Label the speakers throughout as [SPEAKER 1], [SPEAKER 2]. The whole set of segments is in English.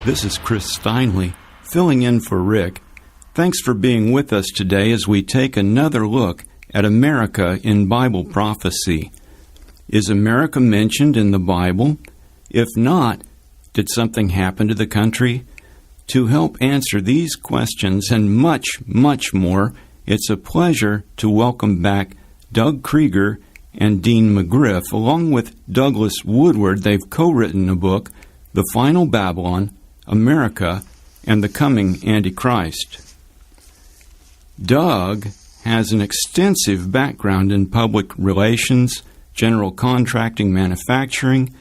[SPEAKER 1] This is Chris Steinle, filling in for Rick. Thanks for being with us today as we take another look at America in Bible prophecy. Is America mentioned in the Bible? If not, did something happen to the country? To help answer these questions and much, much more, it's a pleasure to welcome back Doug Krieger and Dean McGriff. Along with Douglas Woodward, they've co-written a book, The Final Babylon, America and the Coming Antichrist. Doug has an extensive background in public relations, general contracting, manufacturing,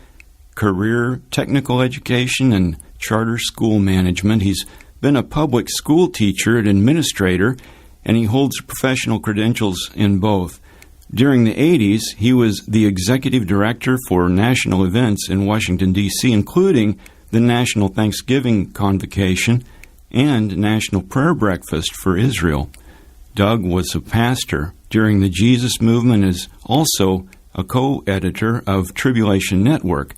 [SPEAKER 1] career, technical education, and charter school management. He's been a public school teacher and administrator, and he holds professional credentials in both. During the 80s, he was the executive director for national events in Washington, D.C., including the National Thanksgiving Convocation and National Prayer Breakfast for Israel. Doug was a pastor during the Jesus Movement, is also a co-editor of Tribulation Network,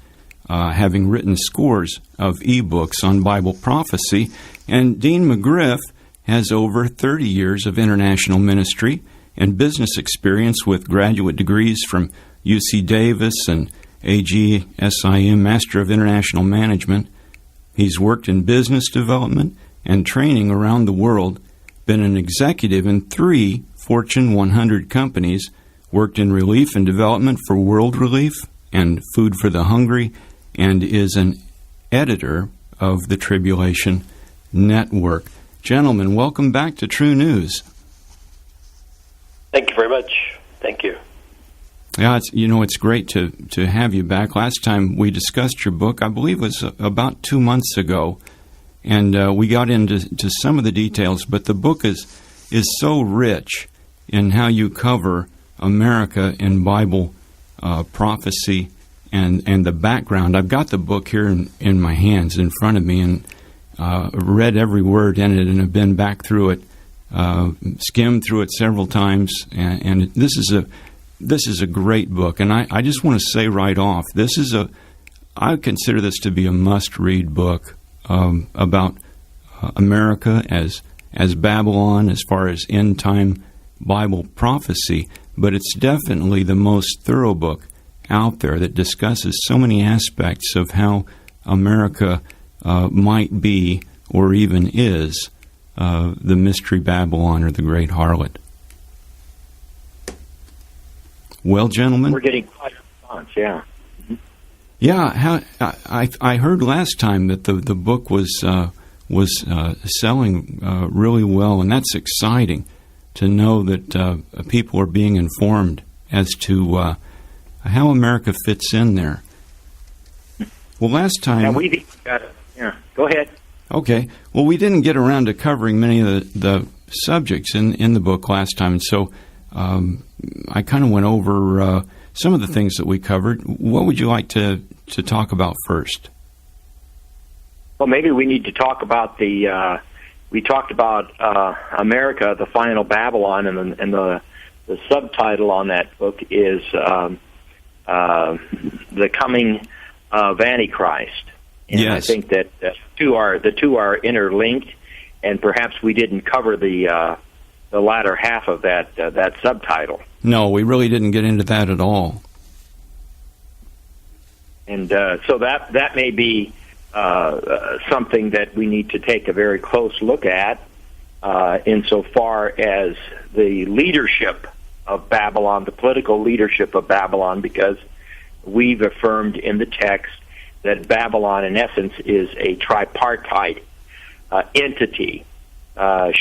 [SPEAKER 1] having written scores of e-books on Bible prophecy. And Dean McGriff has over 30 years of international ministry and business experience with graduate degrees from UC Davis and AGSIM, Master of International Management. He's worked in business development and training around the world, been an executive in 3 Fortune 100 companies, worked in relief and development for World Relief and Food for the Hungry, and is an editor of the Tribulation Network. Gentlemen, welcome back to True News.
[SPEAKER 2] Thank you very much. Thank you.
[SPEAKER 1] Yeah, it's great to have you back. Last time we discussed your book, I believe it was about 2 months ago, and we got into some of the details, but the book is so rich in how you cover America in Bible prophecy and the background. I've got the book here in my hands in front of me, and read every word in it and have been back through it, skimmed through it several times, and this is a great book. And I just want to say right off, I consider this to be a must-read book about America as Babylon, as far as end-time Bible prophecy, but it's definitely the most thorough book out there that discusses so many aspects of how America might be, or even is, the Mystery Babylon, or the Great Harlot. Well, gentlemen,
[SPEAKER 2] we're getting quite a response. Yeah. Mm-hmm.
[SPEAKER 1] Yeah. I heard last time that the book was selling really well, and that's exciting to know that people are being informed as to how America fits in there. Well, last time.
[SPEAKER 2] Yeah. Go ahead.
[SPEAKER 1] Okay. Well, we didn't get around to covering many of the subjects in the book last time, and so I kind of went over some of the things that we covered. What would you like to talk about first?
[SPEAKER 2] Well, maybe we need to talk about we talked about America, the Final Babylon, and the subtitle on that book is The Coming of Antichrist. And
[SPEAKER 1] yes.
[SPEAKER 2] I think that the two are interlinked, and perhaps we didn't cover the latter half of that subtitle.
[SPEAKER 1] No, we really didn't get into that at all.
[SPEAKER 2] And so that may be something that we need to take a very close look at insofar as the leadership of Babylon, the political leadership of Babylon, because we've affirmed in the text that Babylon, in essence, is a tripartite entity.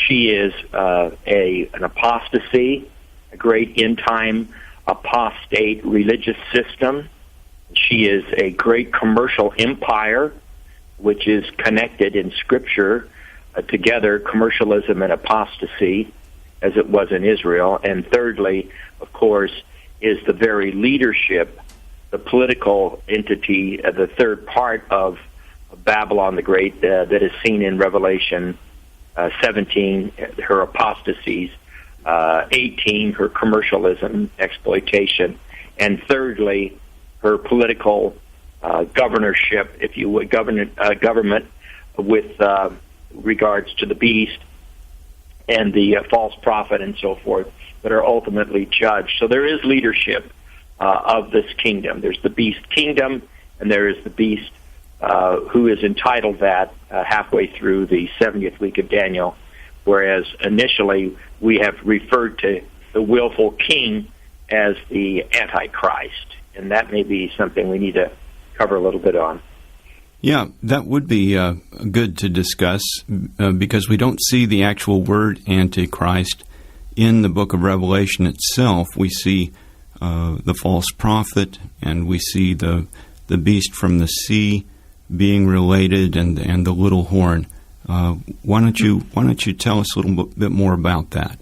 [SPEAKER 2] She is an apostasy, a great end-time apostate religious system. She is a great commercial empire, which is connected in Scripture together, commercialism and apostasy, as it was in Israel. And thirdly, of course, is the very leadership, the political entity, the third part of Babylon the Great that is seen in Revelation 17, her apostasies, 18, her commercialism, exploitation, and thirdly, her political governorship, if you would, government with regards to the beast and the false prophet and so forth, that are ultimately judged. So there is leadership of this kingdom. There's the beast kingdom, and there is the beast who is entitled that halfway through the 70th week of Daniel, whereas initially we have referred to the willful king as the Antichrist, and that may be something we need to cover a little bit on.
[SPEAKER 1] Yeah, that would be good to discuss because we don't see the actual word Antichrist in the book of Revelation itself. We see the false prophet, and we see the beast from the sea being related, and the little horn. Why don't you tell us a little bit more about that?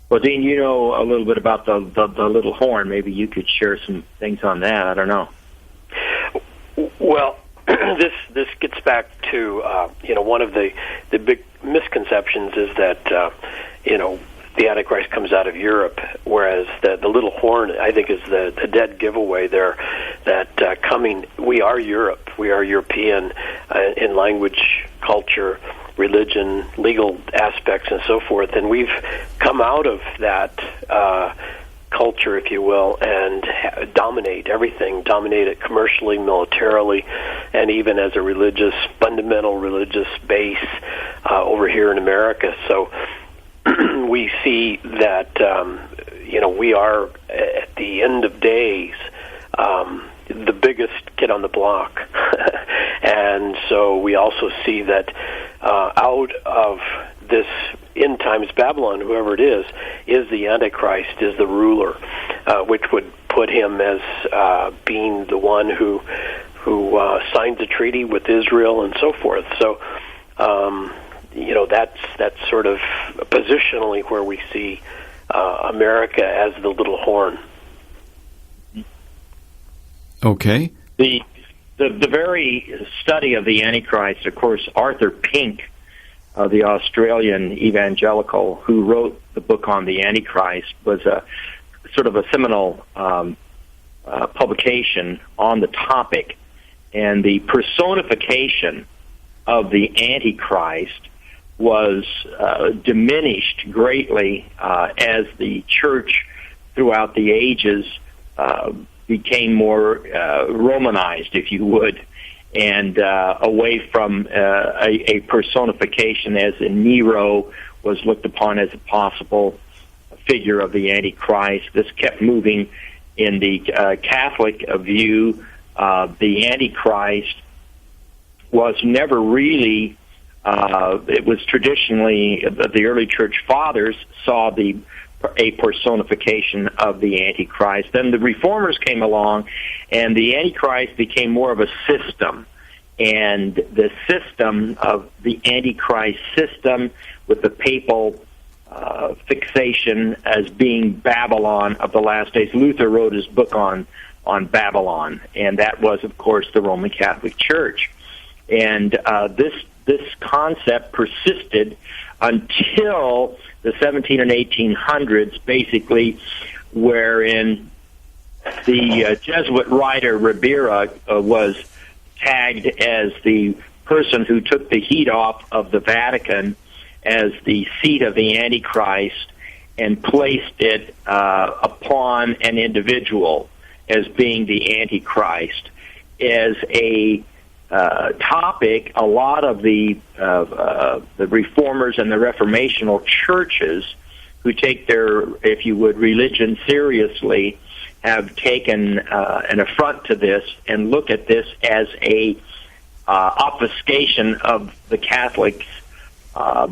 [SPEAKER 2] Well, Dean, you know a little bit about the little horn. Maybe you could share some things on that. I don't know.
[SPEAKER 3] Well, this gets back to one of the big misconceptions is that the Antichrist comes out of Europe, whereas the little horn, I think, is the dead giveaway there. That coming, we are Europe, we are European in language, culture, religion, legal aspects, and so forth, and we've come out of that culture, if you will, and dominate everything, dominate it commercially, militarily, and even as a fundamental religious base over here in America. So we see that, we are, at the end of days, the biggest kid on the block. And so we also see that out of this end times Babylon, whoever it is the Antichrist, is the ruler, which would put him as being the one who signed the treaty with Israel and so forth. So, that's sort of positionally where we see America as the little horn.
[SPEAKER 1] Okay.
[SPEAKER 2] The very study of the Antichrist, of course, Arthur Pink, the Australian evangelical who wrote the book on the Antichrist, was a sort of a seminal publication on the topic, and the personification of the Antichrist was diminished greatly as the church throughout the ages became more Romanized, if you would, and away from a personification as in Nero was looked upon as a possible figure of the Antichrist. This kept moving in the Catholic view. The Antichrist was never really, it was traditionally, the early church fathers saw a personification of the Antichrist. Then the Reformers came along, and the Antichrist became more of a system. And the system of the Antichrist system, with the papal fixation as being Babylon of the last days. Luther wrote his book on Babylon, and that was, of course, the Roman Catholic Church. And this concept persisted until the 17 and 1800s, basically, wherein the Jesuit writer Ribera was tagged as the person who took the heat off of the Vatican as the seat of the Antichrist and placed it upon an individual as being the Antichrist. As a topic, a lot of the reformers and the reformational churches who take their, if you would, religion seriously have taken an affront to this and look at this as a obfuscation of the Catholics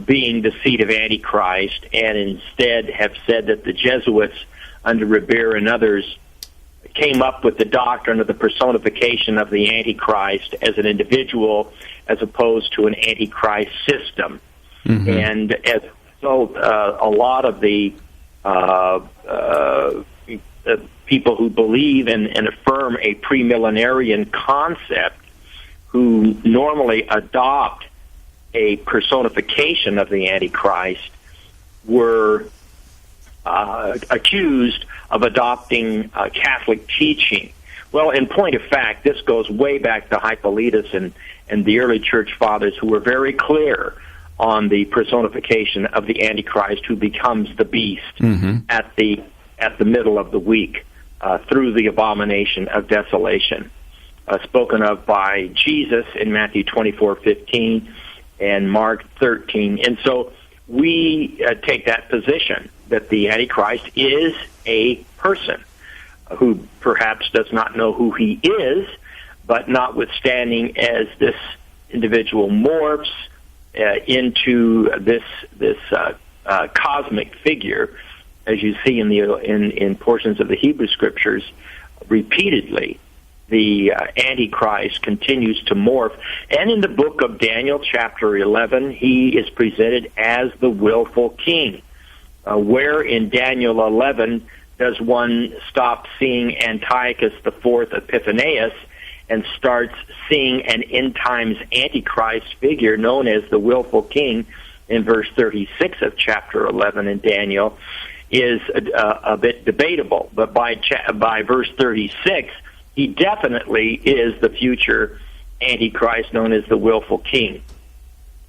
[SPEAKER 2] being the seat of Antichrist, and instead have said that the Jesuits under Ribera and others came up with the doctrine of the personification of the Antichrist as an individual as opposed to an Antichrist system. Mm-hmm. And as a result, a lot of the people who believe and affirm a premillenarian concept, who normally adopt a personification of the Antichrist, were accused of adopting Catholic teaching. Well, in point of fact, this goes way back to Hippolytus and and the early church fathers who were very clear on the personification of the Antichrist, who becomes the beast at the middle of the week through the abomination of desolation, spoken of by Jesus in Matthew 24:15 and Mark 13. And so we take that position that the Antichrist is a person who perhaps does not know who he is, but notwithstanding, as this individual morphs into this cosmic figure, as you see in portions of the Hebrew Scriptures, repeatedly, the Antichrist continues to morph. And in the book of Daniel, chapter 11, he is presented as the willful king. Where in Daniel 11 does one stop seeing Antiochus IV Epiphanes and starts seeing an end times Antichrist figure known as the willful king in verse 36 of chapter 11 in Daniel is a bit debatable. But by verse 36, he definitely is the future Antichrist known as the willful king.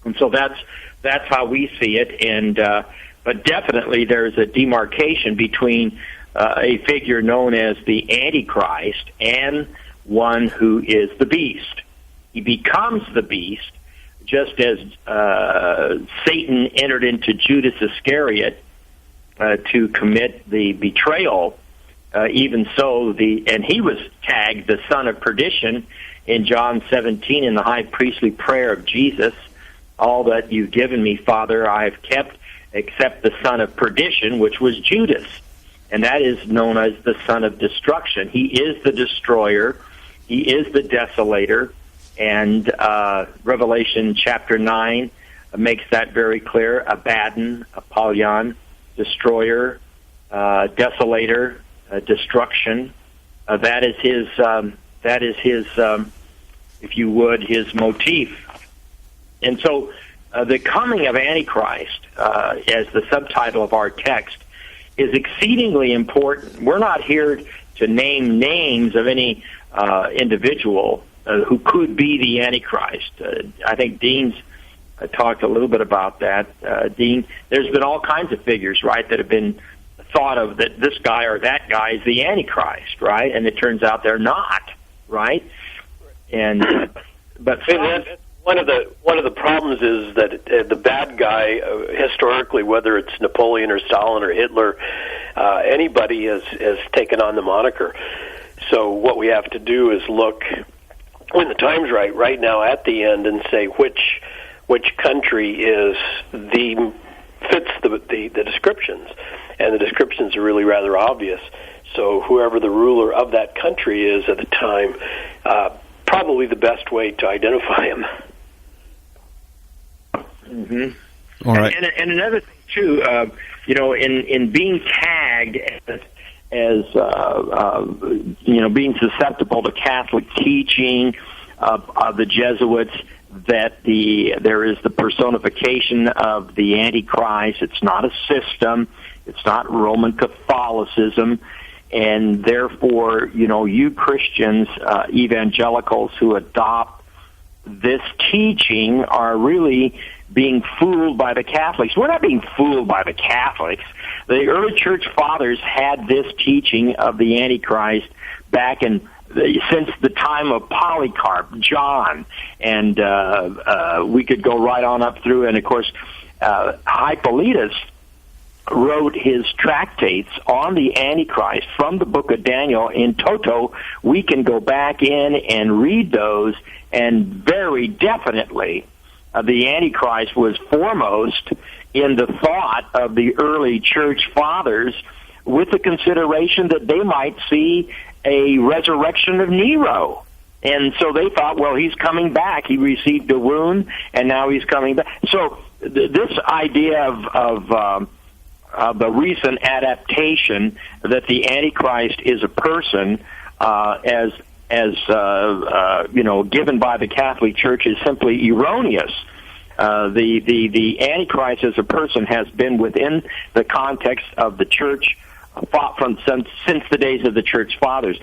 [SPEAKER 2] And so that's how we see it. And but definitely there's a demarcation between a figure known as the Antichrist and one who is the beast. He becomes the beast, just as Satan entered into Judas Iscariot to commit the betrayal. Even so, and he was tagged the son of perdition in John 17 in the high priestly prayer of Jesus. All that you've given me, Father, I have kept, except the son of perdition, which was Judas. And that is known as the son of destruction. He is the destroyer. He is the desolator. And Revelation chapter 9 makes that very clear. Abaddon, Apollyon, destroyer, desolator, destruction. That is his, if you would, his motif. And so the coming of Antichrist, as the subtitle of our text, is exceedingly important. We're not here to name names of any individual who could be the Antichrist. I think Dean's talked a little bit about that. Dean, there's been all kinds of figures, right, that have been thought of that this guy or that guy is the Antichrist, right? And it turns out they're not, right? And but
[SPEAKER 3] one of the problems is that the bad guy, historically, whether it's Napoleon or Stalin or Hitler, anybody has taken on the moniker. So what we have to do is look when the time's right now at the end, and say which country fits the descriptions, and the descriptions are really rather obvious. So whoever the ruler of that country is at the time, probably the best way to identify him.
[SPEAKER 2] Mm-hmm.
[SPEAKER 1] All right.
[SPEAKER 2] And another thing too, in being tagged as being susceptible to Catholic teaching of the Jesuits, that there is the personification of the Antichrist. It's not a system. It's not Roman Catholicism. And therefore, you Christians, evangelicals who adopt this teaching are really being fooled by the Catholics. We're not being fooled by the Catholics. The early church fathers had this teaching of the Antichrist back since the time of Polycarp, John, and we could go right on up through. And of course, Hippolytus wrote his tractates on the Antichrist from the book of Daniel in toto. We can go back in and read those, and very definitely the Antichrist was foremost in the thought of the early church fathers, with the consideration that they might see a resurrection of Nero. And so they thought, well, he's coming back. He received a wound, and now he's coming back. So this idea of the recent adaptation that the Antichrist is a person, as given by the Catholic Church, is simply erroneous. The Antichrist as a person has been within the context of the Church since the days of the Church Fathers.